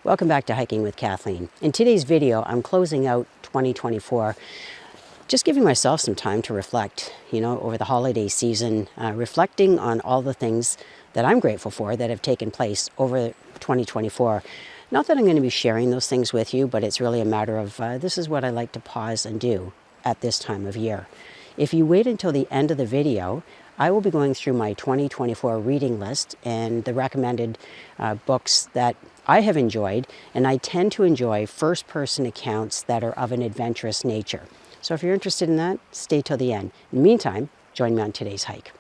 Welcome back to Hiking with Kathleen. In today's video, I'm closing out 2024, just giving myself some time to reflect, over the holiday season, reflecting on all the things that I'm grateful for that have taken place over 2024. Not that I'm going to be sharing those things with you, but it's really a matter of this is what I like to pause and do at this time of year. If you wait until the end of the video, I will be going through my 2024 reading list and the recommended books that I have enjoyed, and I tend to enjoy first-person accounts that are of an adventurous nature. So if you're interested in that, stay till the end. In the meantime, join me on today's hike.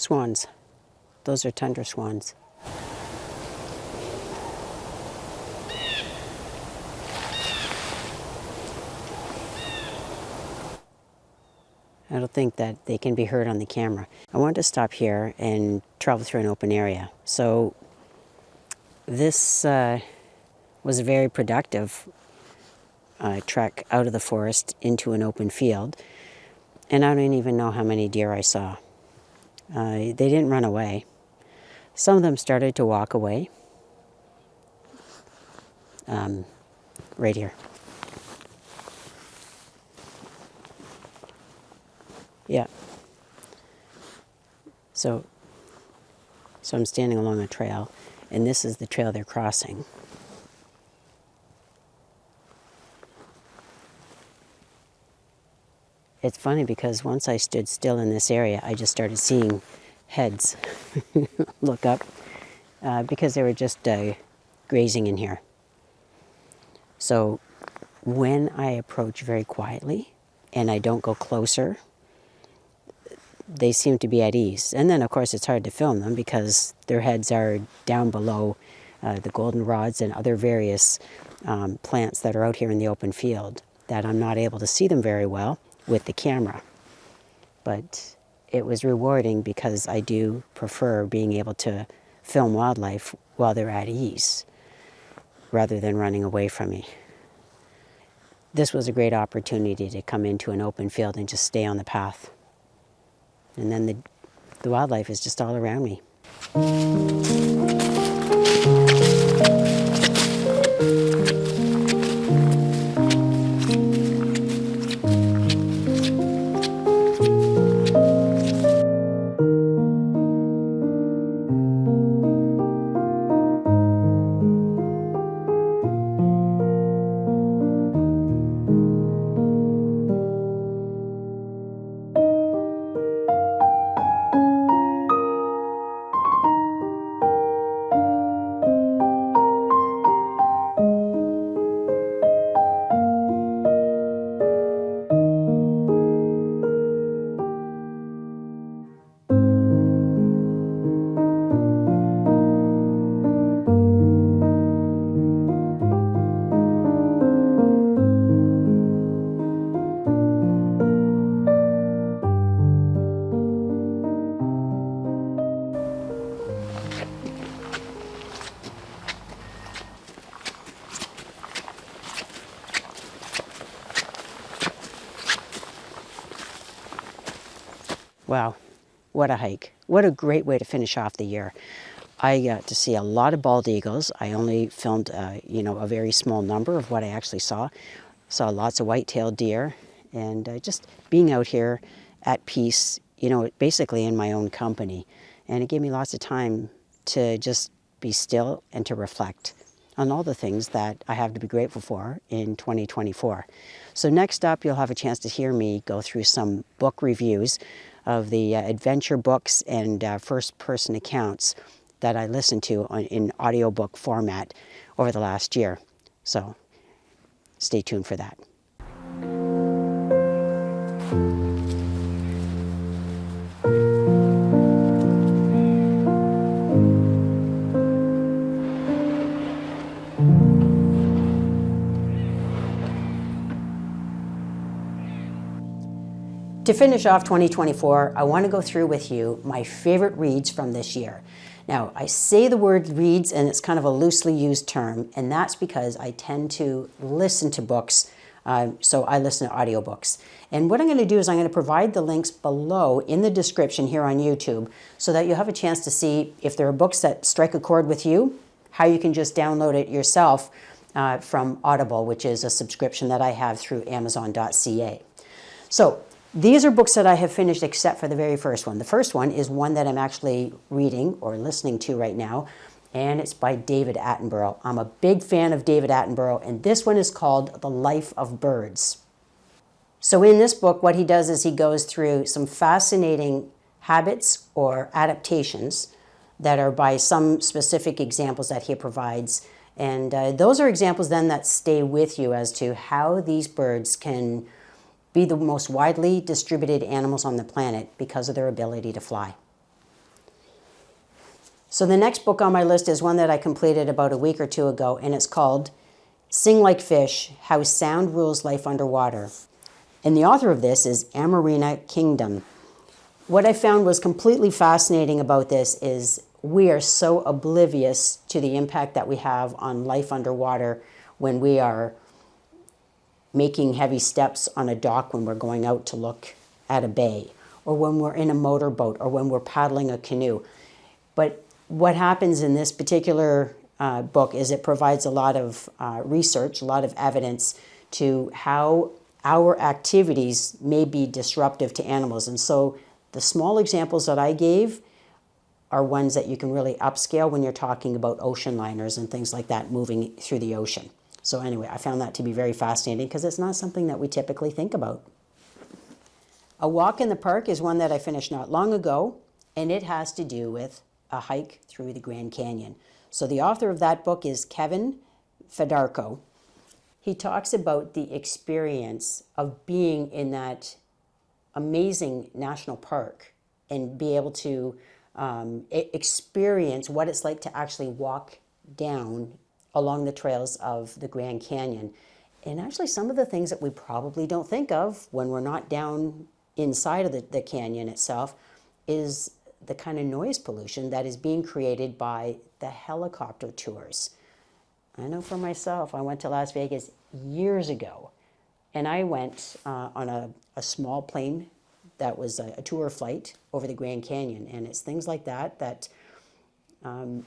Swans. Those are tundra swans. I don't think that they can be heard on the camera. I wanted to stop here and travel through an open area. So this was a very productive trek out of the forest into an open field. And I don't even know how many deer I saw. They didn't run away. Some of them started to walk away. Right here. Yeah. So I'm standing along a trail, and this is the trail they're crossing. It's funny because once I stood still in this area, I just started seeing heads look up because they were just grazing in here. So when I approach very quietly and I don't go closer, they seem to be at ease. And then, of course, it's hard to film them because their heads are down below the goldenrods and other various plants that are out here in the open field that I'm not able to see them very well with the camera. But it was rewarding because I do prefer being able to film wildlife while they're at ease rather than running away from me. This was a great opportunity to come into an open field and just stay on the path. And then the wildlife is just all around me. Wow, what a hike. What a great way to finish off the year. I got to see a lot of bald eagles. I only filmed, a very small number of what I actually saw. Saw lots of white-tailed deer, and just being out here at peace, basically in my own company. And it gave me lots of time to just be still and to reflect on all the things that I have to be grateful for in 2024. So next up, you'll have a chance to hear me go through some book reviews of the adventure books and first-person accounts that I listened to in audiobook format over the last year. So stay tuned for that. To finish off 2024, I want to go through with you my favorite reads from this year. Now, I say the word reads, and it's kind of a loosely used term, and that's because I tend to listen to books, so I listen to audiobooks. And what I'm going to do is I'm going to provide the links below in the description here on YouTube so that you'll have a chance to see if there are books that strike a chord with you, how you can just download it yourself from Audible, which is a subscription that I have through Amazon.ca. So, these are books that I have finished except for the very first one. The first one is one that I'm actually reading or listening to right now, and it's by David Attenborough. I'm a big fan of David Attenborough, and this one is called The Life of Birds. So in this book, what he does is he goes through some fascinating habits or adaptations that are by some specific examples that he provides. And those are examples then that stay with you as to how these birds can be the most widely distributed animals on the planet because of their ability to fly. So the next book on my list is one that I completed about a week or two ago, and it's called Sing Like Fish, How Sound Rules Life Underwater. And the author of this is Amarina Kingdom. What I found was completely fascinating about this is we are so oblivious to the impact that we have on life underwater when we are making heavy steps on a dock when we're going out to look at a bay, or when we're in a motorboat, or when we're paddling a canoe. But what happens in this particular book is it provides a lot of research, a lot of evidence to how our activities may be disruptive to animals. And so the small examples that I gave are ones that you can really upscale when you're talking about ocean liners and things like that moving through the ocean. So anyway, I found that to be very fascinating because it's not something that we typically think about. A Walk in the Park is one that I finished not long ago, and it has to do with a hike through the Grand Canyon. So the author of that book is Kevin Fedarko. He talks about the experience of being in that amazing national park and be able to experience what it's like to actually walk down along the trails of the Grand Canyon. And actually some of the things that we probably don't think of when we're not down inside of the canyon itself is the kind of noise pollution that is being created by the helicopter tours. I know for myself, I went to Las Vegas years ago, and I went on a small plane that was a tour flight over the Grand Canyon. And it's things like that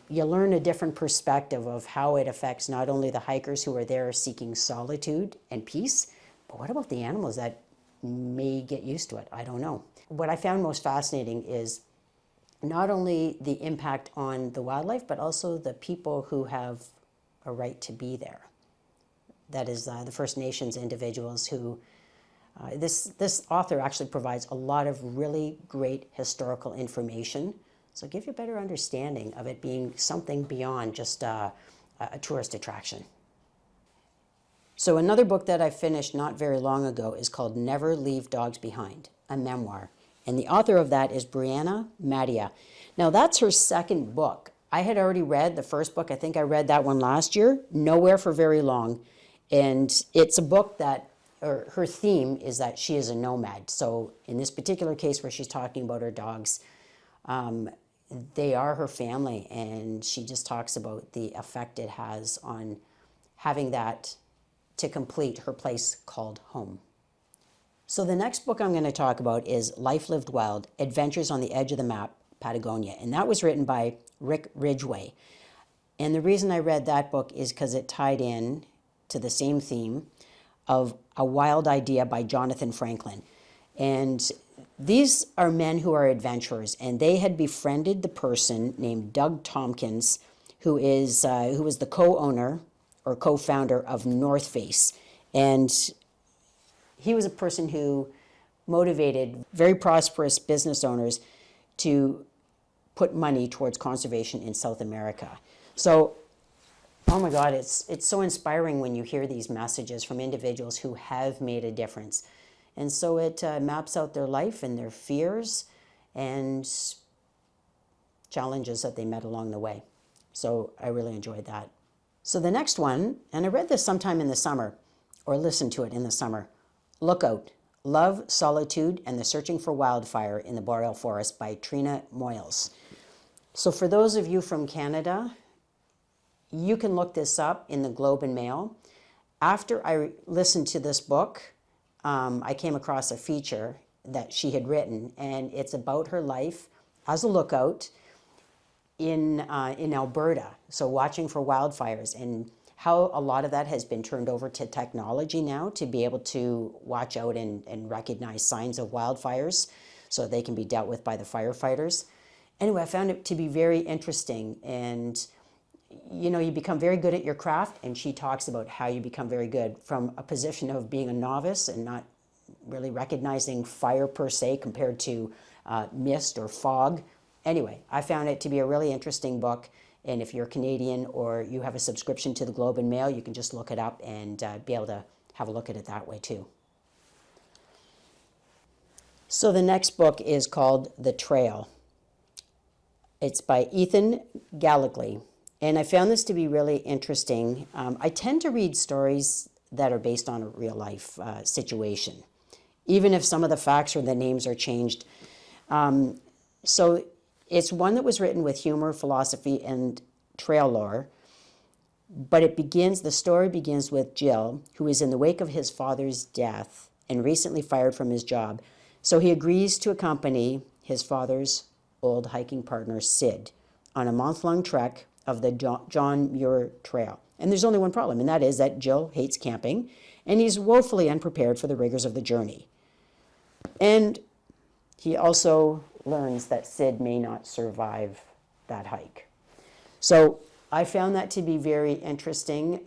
you learn a different perspective of how it affects not only the hikers who are there seeking solitude and peace, but what about the animals that may get used to it? I don't know. What I found most fascinating is not only the impact on the wildlife, but also the people who have a right to be there. That is the First Nations individuals who, this author actually provides a lot of really great historical information. So give you a better understanding of it being something beyond just a tourist attraction. So another book that I finished not very long ago is called Never Leave Dogs Behind, a memoir. And the author of that is Brianna Madia. Now that's her second book. I had already read the first book. I think I read that one last year, Nowhere for Very Long. And it's a book that, or her theme is that she is a nomad. So in this particular case where she's talking about her dogs, they are her family, and she just talks about the effect it has on having that to complete her place called home. So the next book I'm going to talk about is Life Lived Wild, Adventures on the Edge of the Map, Patagonia. And that was written by Rick Ridgway. And the reason I read that book is because it tied in to the same theme of A Wild Idea by Jonathan Franklin. And these are men who are adventurers, and they had befriended the person named Doug Tompkins, who was the co-owner or co-founder of North Face. And he was a person who motivated very prosperous business owners to put money towards conservation in South America. So, oh my God, it's so inspiring when you hear these messages from individuals who have made a difference. And so it maps out their life and their fears and challenges that they met along the way. So I really enjoyed that. So the next one, and I read this sometime in the summer, or listened to it in the summer, Lookout, Love, Solitude, and the Searching for Wildfire in the Boreal Forest by Trina Moyles. So for those of you from Canada, you can look this up in the Globe and Mail. After I listened to this book, I came across a feature that she had written, and it's about her life as a lookout in Alberta, so watching for wildfires, and how a lot of that has been turned over to technology now to be able to watch out and recognize signs of wildfires so they can be dealt with by the firefighters. Anyway, I found it to be very interesting, and you know, you become very good at your craft, and she talks about how you become very good from a position of being a novice and not really recognizing fire per se compared to mist or fog. Anyway, I found it to be a really interesting book, and if you're Canadian or you have a subscription to the Globe and Mail, you can just look it up and be able to have a look at it that way too. So the next book is called The Trail. It's by Ethan Gallagly. And I found this to be really interesting. I tend to read stories that are based on a real life situation, even if some of the facts or the names are changed. So it's one that was written with humor, philosophy, and trail lore. But the story begins with Jill, who is in the wake of his father's death and recently fired from his job. So he agrees to accompany his father's old hiking partner, Sid, on a month-long trek of the John Muir Trail. And there's only one problem, and that is that Jill hates camping, and he's woefully unprepared for the rigors of the journey. And he also learns that Sid may not survive that hike. So I found that to be very interesting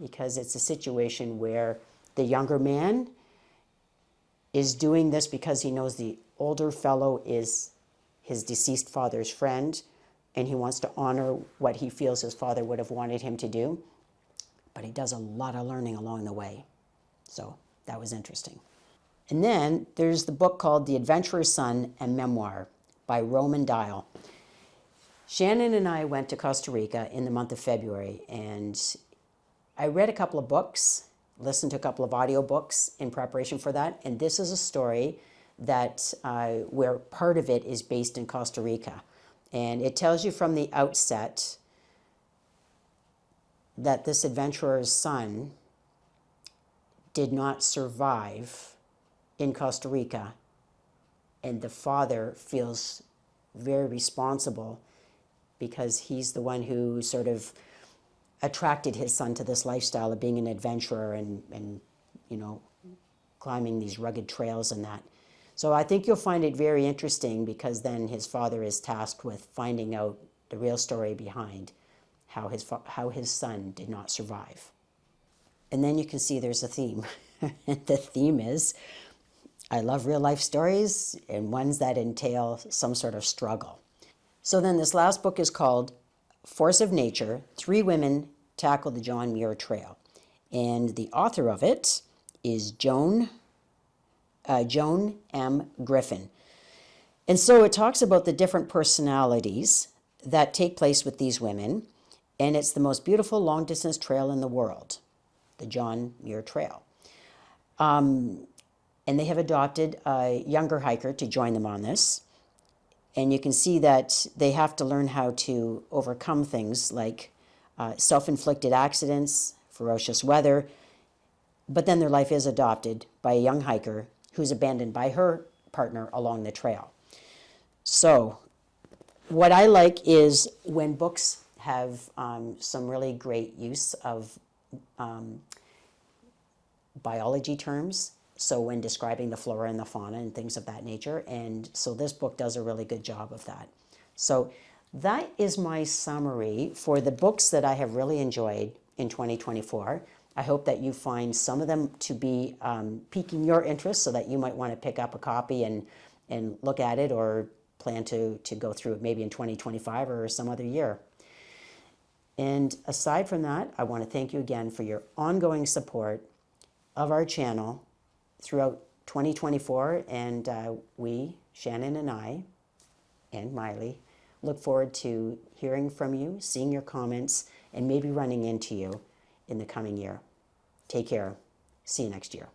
because it's a situation where the younger man is doing this because he knows the older fellow is his deceased father's friend, and he wants to honor what he feels his father would have wanted him to do. But he does a lot of learning along the way. So that was interesting. And then there's the book called The Adventurer's Son, a Memoir by Roman Dial. Shannon and I went to Costa Rica in the month of February, and I read a couple of books, listened to a couple of audiobooks in preparation for that, and this is a story that where part of it is based in Costa Rica. And it tells you from the outset that this adventurer's son did not survive in Costa Rica, and the father feels very responsible because he's the one who sort of attracted his son to this lifestyle of being an adventurer and you know, climbing these rugged trails and that. So I think you'll find it very interesting because then his father is tasked with finding out the real story behind how his son did not survive. And then you can see there's a theme. And the theme is, I love real life stories and ones that entail some sort of struggle. So then this last book is called Force of Nature, 3 Women Tackle the John Muir Trail. And the author of it is Joan M. Griffin. And so it talks about the different personalities that take place with these women, and it's the most beautiful long-distance trail in the world, the John Muir Trail. And they have adopted a younger hiker to join them on this. And you can see that they have to learn how to overcome things like self-inflicted accidents, ferocious weather, but then their life is adopted by a young hiker who's abandoned by her partner along the trail. So what I like is when books have some really great use of biology terms, so when describing the flora and the fauna and things of that nature, and so this book does a really good job of that. So that is my summary for the books that I have really enjoyed in 2024. I hope that you find some of them to be piquing your interest so that you might want to pick up a copy and look at it, or plan to go through it maybe in 2025 or some other year. And aside from that, I want to thank you again for your ongoing support of our channel throughout 2024, and we, Shannon and I, and Miley, look forward to hearing from you, seeing your comments, and maybe running into you in the coming year. Take care. See you next year.